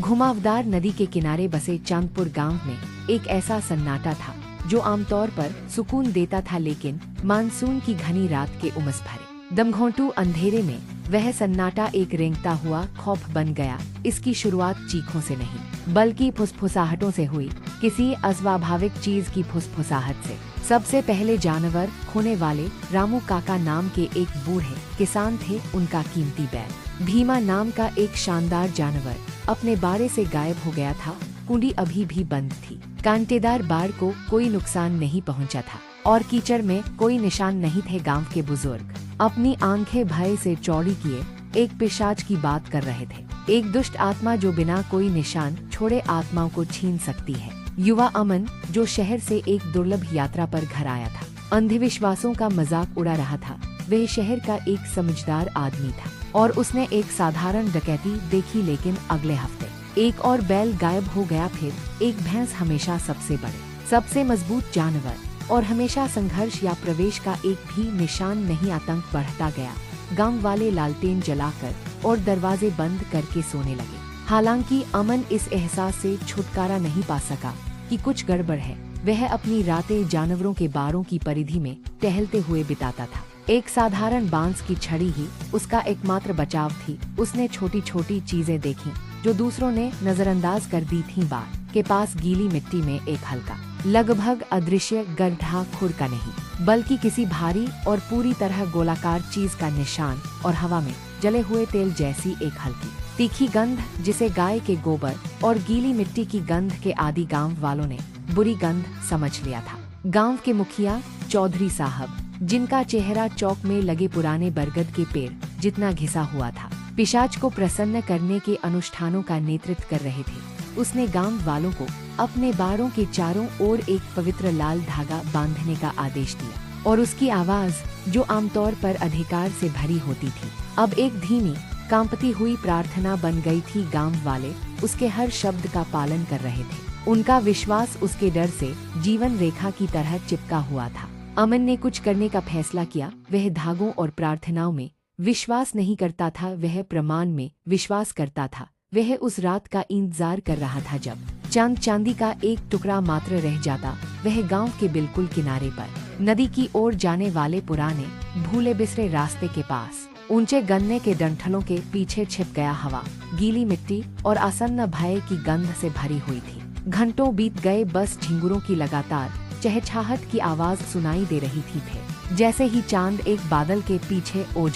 घुमावदार नदी के किनारे बसे चांदपुर गांव में एक ऐसा सन्नाटा था जो आमतौर पर सुकून देता था, लेकिन मानसून की घनी रात के उमस भरे दमघोंटू अंधेरे में वह सन्नाटा एक रेंगता हुआ खौफ बन गया। इसकी शुरुआत चीखों से नहीं बल्कि फुसफुसाहटों से हुई, किसी अस्वाभाविक चीज की फुसफुसाहट से। सबसे पहले जानवर खोने वाले रामू काका नाम के एक बूढ़े किसान थे। उनका कीमती बैल भीमा नाम का एक शानदार जानवर अपने बाड़े से गायब हो गया था। कुंडी अभी भी बंद थी। कांटेदार बाड़ को कोई नुकसान नहीं पहुंचा था और कीचड़ में कोई निशान नहीं थे। गांव के बुजुर्ग अपनी आंखें भय से चौड़ी किए एक पिशाच की बात कर रहे थे, एक दुष्ट आत्मा जो बिना कोई निशान छोड़े आत्माओं को छीन सकती है। युवा अमन, जो शहर से एक दुर्लभ यात्रा पर घर आया था, अंधविश्वासों का मजाक उड़ा रहा था। वह शहर का एक समझदार आदमी था और उसने एक साधारण डकैती देखी, लेकिन अगले हफ्ते एक और बैल गायब हो गया। फिर एक भैंस, हमेशा सबसे बड़े सबसे मजबूत जानवर, और हमेशा संघर्ष या प्रवेश का एक भी निशान नहीं। आतंक बढ़ता गया। गांव वाले लालटेन जलाकर और दरवाजे बंद करके सोने लगे। हालांकि अमन इस एहसास से छुटकारा नहीं पा सका कि कुछ गड़बड़ है। वह अपनी रातें जानवरों के बाड़ों की परिधि में टहलते हुए बिताता था। एक साधारण बांस की छड़ी ही उसका एकमात्र बचाव थी। उसने छोटी छोटी चीजें देखी जो दूसरों ने नजरअंदाज कर दी थीं। बाड़ के पास गीली मिट्टी में एक हल्का, लगभग अदृश्य गड्ढा, खुर का नहीं बल्कि किसी भारी और पूरी तरह गोलाकार चीज का निशान, और हवा में जले हुए तेल जैसी एक हल्की तीखी गंध, जिसे गाय के गोबर और गीली मिट्टी की गंध के आदि गांव वालों ने बुरी गंध समझ लिया था। गांव के मुखिया चौधरी साहब, जिनका चेहरा चौक में लगे पुराने बरगद के पेड़ जितना घिसा हुआ था, पिशाच को प्रसन्न करने के अनुष्ठानों का नेतृत्व कर रहे थे। उसने गांव वालों को अपने बाड़ों के चारों ओर एक पवित्र लाल धागा बांधने का आदेश दिया, और उसकी आवाज, जो आमतौर पर अधिकार से भरी होती थी, अब एक धीमी कांपती हुई प्रार्थना बन गई थी। गांव वाले उसके हर शब्द का पालन कर रहे थे। उनका विश्वास उसके डर से जीवन रेखा की तरह चिपका हुआ था। अमन ने कुछ करने का फैसला किया। वह धागों और प्रार्थनाओं में विश्वास नहीं करता था, वह प्रमाण में विश्वास करता था। वह उस रात का इंतजार कर रहा था जब चांद चांदी का एक टुकड़ा मात्र रह जाता। वह गांव के बिल्कुल किनारे पर नदी की ओर जाने वाले पुराने भूले बिसरे रास्ते के पास ऊंचे गन्ने के डंठलों के पीछे छिप गया। हवा गीली मिट्टी और आसन्न भय की गंध से भरी हुई थी। घंटों बीत गए, बस झिंगुरों की लगातार चहचहाहट की आवाज सुनाई दे रही थी। फिर जैसे ही चांद एक बादल के पीछे ओझल